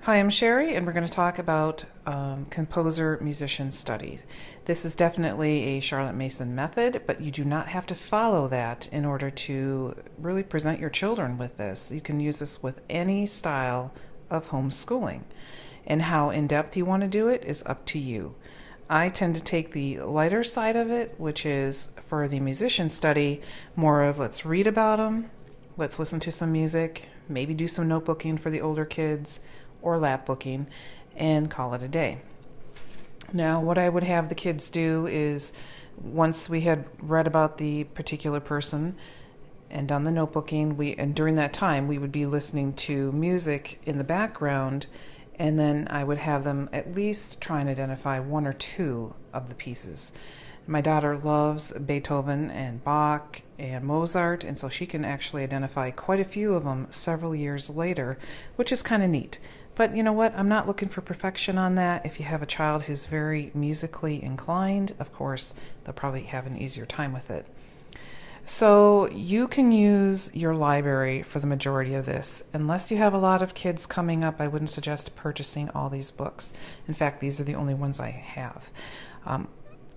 Hi, I'm Sherry, and we're going to talk about composer-musician study. This is definitely a Charlotte Mason method, but you do not have to follow that in order to really present your children with this. You can use this with any style of homeschooling, and how in-depth you want to do it is up to you. I tend to take the lighter side of it, which is for the musician study, more of let's read about them, let's listen to some music, maybe do some notebooking for the older kids, or lap booking, and call it a day. Now, what I would have the kids do is, once we had read about the particular person and done the notebooking, and during that time we would be listening to music in the background, and then I would have them at least try and identify one or two of the pieces. My daughter loves Beethoven and Bach and Mozart, and so she can actually identify quite a few of them several years later, which is kind of neat. But you know what? I'm not looking for perfection on that. If you have a child who's very musically inclined, of course, they'll probably have an easier time with it. So you can use your library for the majority of this. Unless you have a lot of kids coming up, I wouldn't suggest purchasing all these books. In fact, these are the only ones I have.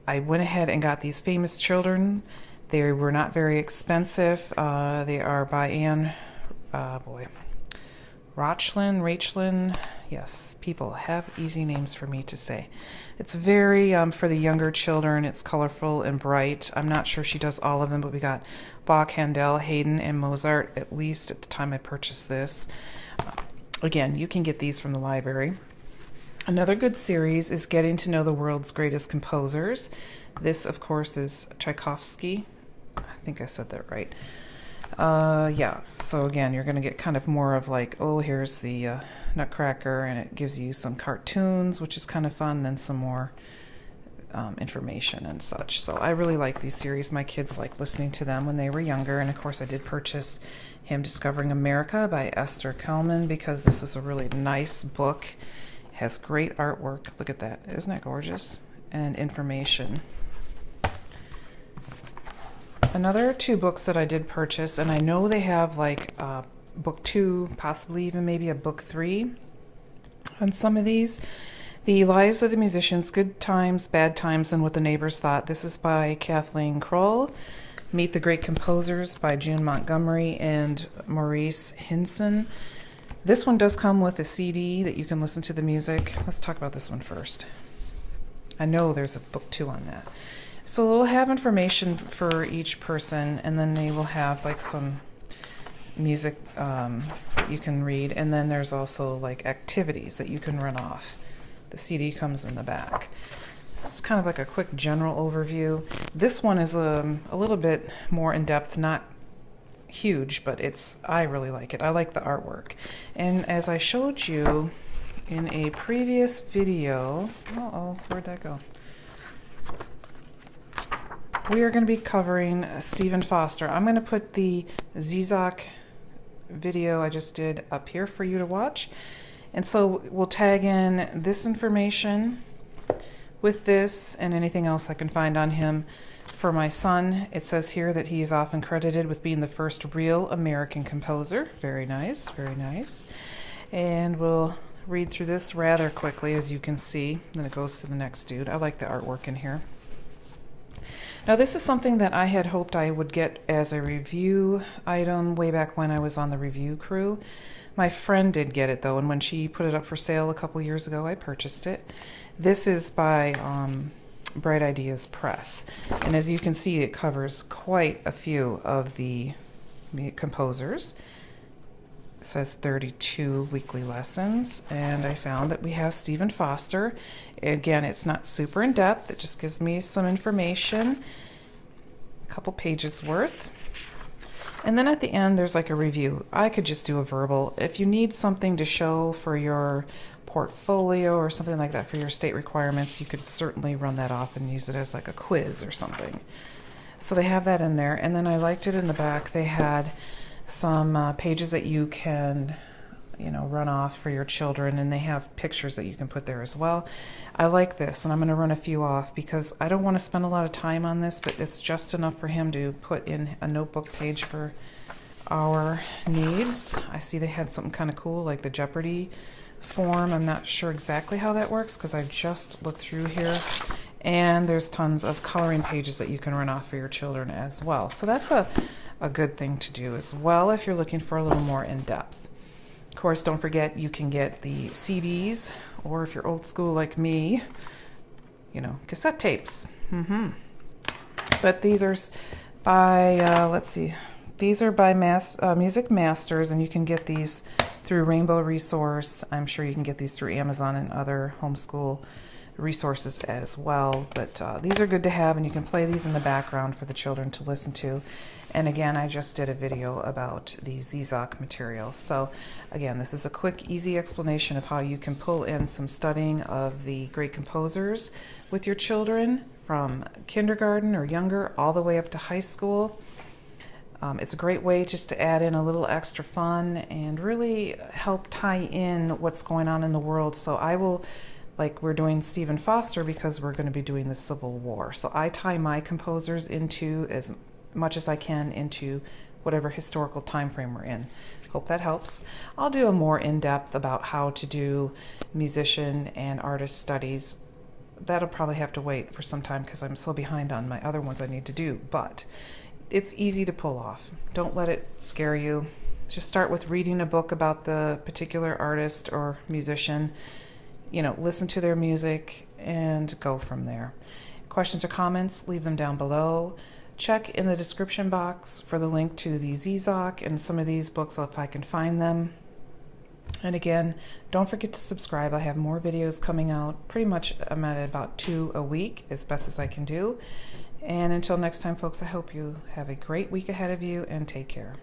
I went ahead and got these Famous Children. They were not very expensive. They are by Anne, Rachlin, yes, people have easy names for me to say. It's very, for the younger children, it's colorful and bright. I'm not sure she does all of them, but we got Bach, Handel, Haydn, and Mozart, at least at the time I purchased this. Again, you can get these from the library. Another good series is Getting to Know the World's Greatest Composers. This, of course, is Tchaikovsky. I think I said that right. Yeah, so again, you're going to get kind of more of like, oh, here's the Nutcracker, and it gives you some cartoons, which is kind of fun, then some more information and such. So I really like these series. My kids like listening to them when they were younger, and of course I did purchase him Discovering America by Esther Kellman because this is a really nice book. It has great artwork. Look at that. Isn't that gorgeous? And information. Another two books that I did purchase, and I know they have like book 2, possibly even maybe a book 3 on some of these. The Lives of the Musicians, Good Times, Bad Times, and What the Neighbors Thought. This is by Kathleen Krull. Meet the Great Composers by June Montgomery and Maurice Hinson. This one does come with a CD that you can listen to the music. Let's talk about this one first. I know there's a book 2 on that. So they'll have information for each person, and then they will have like some music you can read, and then there's also like activities that you can run off. The CD comes in the back. It's kind of like a quick general overview. This one is a little bit more in-depth, not huge, but I really like it. I like the artwork. And as I showed you in a previous video, where'd that go? We are going to be covering Stephen Foster. I'm going to put the Zizak video I just did up here for you to watch. And so we'll tag in this information with this and anything else I can find on him. For my son, it says here that he is often credited with being the first real American composer. Very nice, very nice. And we'll read through this rather quickly, as you can see. Then it goes to the next dude. I like the artwork in here. Now, this is something that I had hoped I would get as a review item way back when I was on the review crew. My friend did get it, though, and when she put it up for sale a couple years ago, I purchased it. This is by Bright Ideas Press, and as you can see, it covers quite a few of the composers. It says 32 weekly lessons, and I found that we have Stephen Foster. Again, it's not super in-depth. It just gives me some information, a couple pages worth. And then at the end, there's like a review. I could just do a verbal. If you need something to show for your portfolio or something like that for your state requirements, you could certainly run that off and use it as like a quiz or something. So they have that in there. And then I liked it in the back. They had some pages that you can, run off for your children, and they have pictures that you can put there as well. I like this, and I'm going to run a few off because I don't want to spend a lot of time on this, but it's just enough for him to put in a notebook page for our needs. I see they had something kind of cool like the Jeopardy form. I'm not sure exactly how that works because I just looked through here. And there's tons of coloring pages that you can run off for your children as well. So that's a good thing to do as well if you're looking for a little more in-depth. Of course, don't forget you can get the CDs, or if you're old school like me, you know, cassette tapes. But these are by, let's see, these are by Music Masters, and you can get these through Rainbow Resource. I'm sure you can get these through Amazon and other homeschool resources as well. But these are good to have, and you can play these in the background for the children to listen to. And again, I just did a video about the Zizak materials. So again, this is a quick, easy explanation of how you can pull in some studying of the great composers with your children from kindergarten or younger all the way up to high school. It's a great way just to add in a little extra fun and really help tie in what's going on in the world. So I will, like we're doing Stephen Foster because we're going to be doing the Civil War. So I tie my composers into as much as I can into whatever historical time frame we're in. Hope that helps. I'll do a more in-depth about how to do musician and artist studies. That'll probably have to wait for some time because I'm so behind on my other ones I need to do, but it's easy to pull off. Don't let it scare you. Just start with reading a book about the particular artist or musician. You know, listen to their music and go from there. Questions or comments, leave them down below. Check in the description box for the link to the Zizak and some of these books if I can find them. And again, don't forget to subscribe. I have more videos coming out. Pretty much I'm at about 2 a week as best as I can do. And until next time, folks, I hope you have a great week ahead of you and take care.